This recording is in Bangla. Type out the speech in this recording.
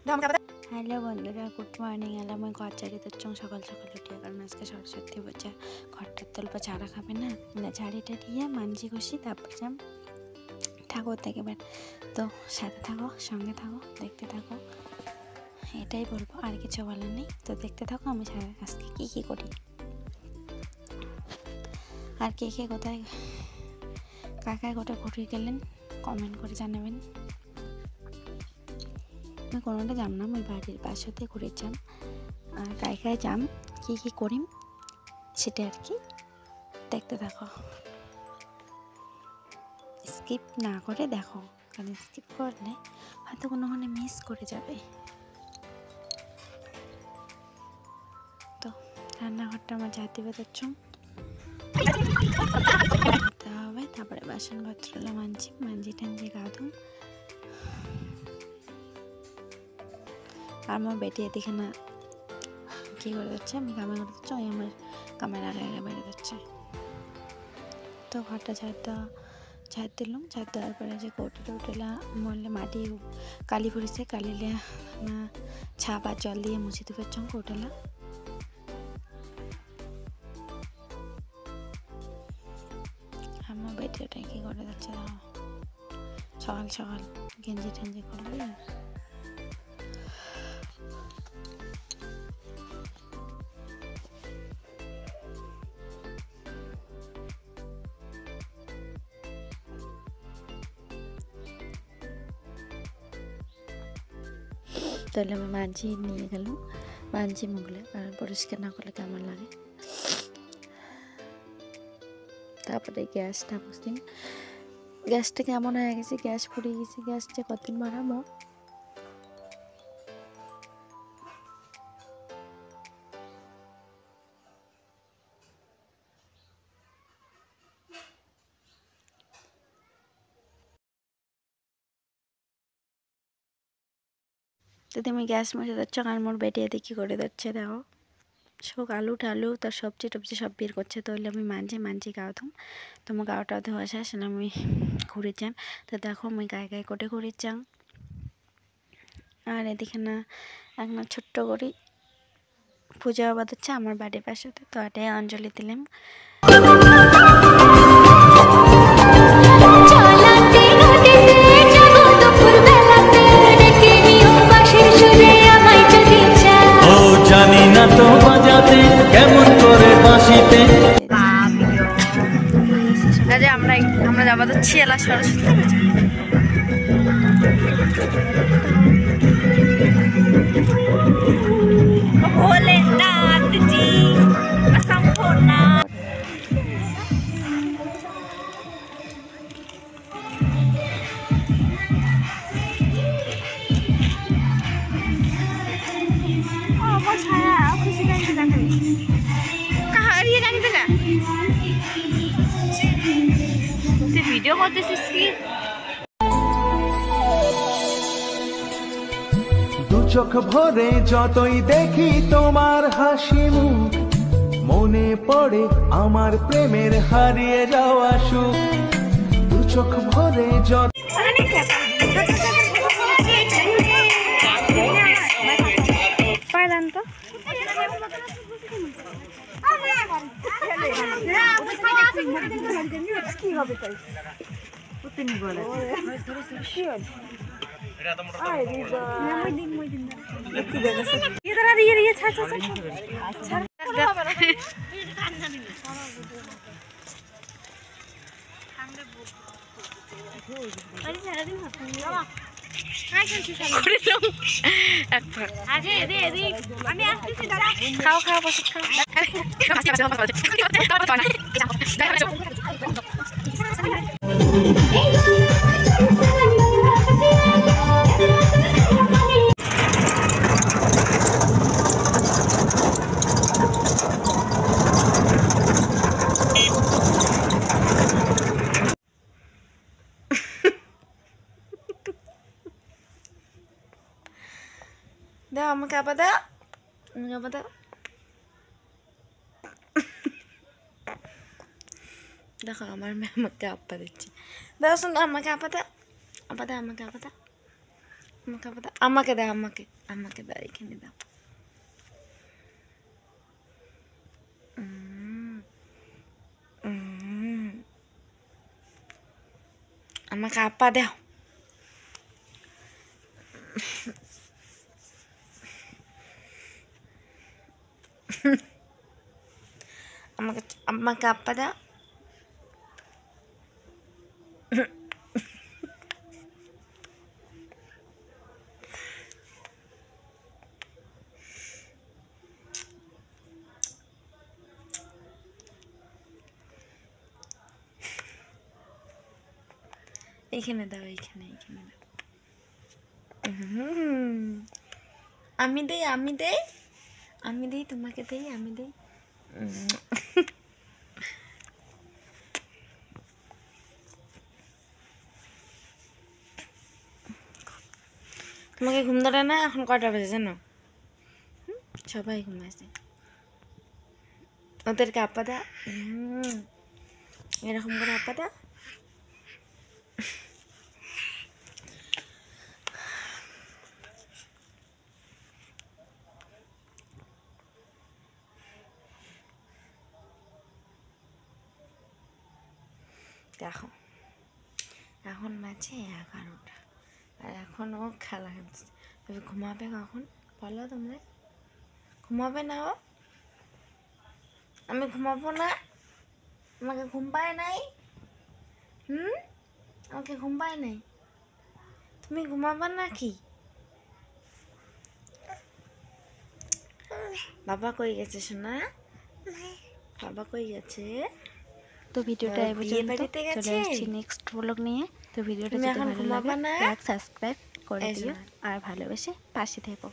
হ্যালো বন্ধুরা, গুড মর্নিং। এলাম ওই ঘর ঝাড়ি দিচ্ছ সকাল সকাল উঠিয়ে, কারণ আজকে সরস্বতী পূজা। ঘরটার তল্প ঝাড়া খাবে না, ঝাড়িটা দিয়ে মানজি ঘষি, তারপর যাম ঠাকুর দেখবেন। তো সাথে থাকো, সঙ্গে থাকো, দেখতে থাকো, এটাই বলবো, আর কিছু বলার নেই। তো দেখতে থাকো আমি আজকে কী কী করি, আর কে কে কোথায় কাকায় কোথায় ঘুরে গেলেন কমেন্ট করে জানাবেন। আমি কোনোটা যাম না, আমি বাড়ির বাসাতে ঘুরে যাম, আর কায় যাম কী কী করিম সেটা আর কি দেখতে থাকো, স্কিপ না করে দেখো, কারণ স্কিপ করলে হয়তো কোনোখানে মিস করে যাবে। তো রান্নাঘরটা আমার জাতি বেরোচ্ছ করতে হবে, তারপরে বাসনপত্রগুলো মাঞ্জি টাঞ্জি গাধুম। আর আমার বেটি এদিকে না কী করে যাচ্ছে, আমি কামে করে যাচ্ছি, ওই আমার কামের আগে আগে বেড়ে যাচ্ছে। তো ঘরটা ঝাড় দিলাম, ঝাড় দেওয়ার পরে যে কৌটোটা উঠেলা মরলে মাটি কালি পড়েছে, কালিলে না ছাপ আর জল দিয়ে মুছে দিতে পারছ কৌটোলা। আমার বেটিটা কী করে যাচ্ছে সকাল সকাল গেঞ্জি টেঞ্জি করলি। তাহলে আমি মাঝি নিয়ে গেলাম, মাঝি মুগলে, কারণ পরিষ্কার না করলে কেমন লাগে। তারপরে গ্যাসটা বুঝদিন, গ্যাসটা কেমন হয়ে গেছে, গ্যাস ফুরিয়ে গেছে, গ্যাসটা কতদিন বাড়াবো। যদি আমি গ্যাস মুছে যাচ্ছ, আর মোর বেটি এদিকে করে যাচ্ছে, দেখো সব আলু টালু তার সবজি টবজি সব বের করছে। তাহলে আমি মানছি গাওতাম, তো আমার গাওটা ধোয়া শেষ, আমি ঘুরে যান। তো দেখো আমি গায়ে করে ঘুরে যান, আর এদিকে না একটা ছোট্ট করে পূজা আবাদ হচ্ছে আমার বাড়ির পাশে। তো এটাই অঞ্জলি দিলাম। জানি না তো বাজাতে কেমন করে বাঁশিতে। আমরা যাবো যাচ্ছি এলা সরস্বতী পূজা। ভোলেনাথ জি অসম্পূর্ণনাথ। ভিডিও করতেছিস কি? দু চোখ ভরে যতই দেখি তোমার হাসি মুখ, মনে পড়ে আমার প্রেমের হারিয়ে যাওয়া সুখ। দু চোখ ভরে যত পাইলাম তো কি হবে তাই খাও খাও বসে খাও। দাও আমাকে আবার দাও, আমাকে আবার দাও। দেখো আমার মেয়ে আমাকে আপা দিচ্ছে, দাও শোনো আমাকে আপা দাও, আপা দাও আমাকে আপা দাও। আমাকে আব্বা দাও, আমাকে দাও, আমাকে দাও, এখানে দাও। আমাকে আপা দাও। আমাকে আপা দাও। এইখানে দাও, এইখানে দাও। আমি দেই তোমাকে দেই, আমি দেই। তোমাকে ঘুম ধরে না? এখন কটা বাজে জানো? সবাই ঘুমাইছে। ওদেরকে আপা দাও, এরকম করে আপা দাও। দেখো এখন বাজে 11টা, আর এখনও খেলা খেলছে। তবে ঘুমাবে কখন বলো তোমরা? ঘুমাবে না ও? আমি ঘুমাবো না? আমাকে ঘুম পায় নাই? আমাকে ঘুম পায় নাই? তুমি ঘুমাবা নাকি? বাবা কই গেছে সোনা? বাবা কই গেছে? তো ভিডিওটা এই পর্যন্ত, চলে আসছি নেক্সট ব্লগ নিয়ে। তো ভিডিওটা যদি ভালো লাগে লাইক সাবস্ক্রাইব করে দিও আর ভালোবেসে পাশে থেকো।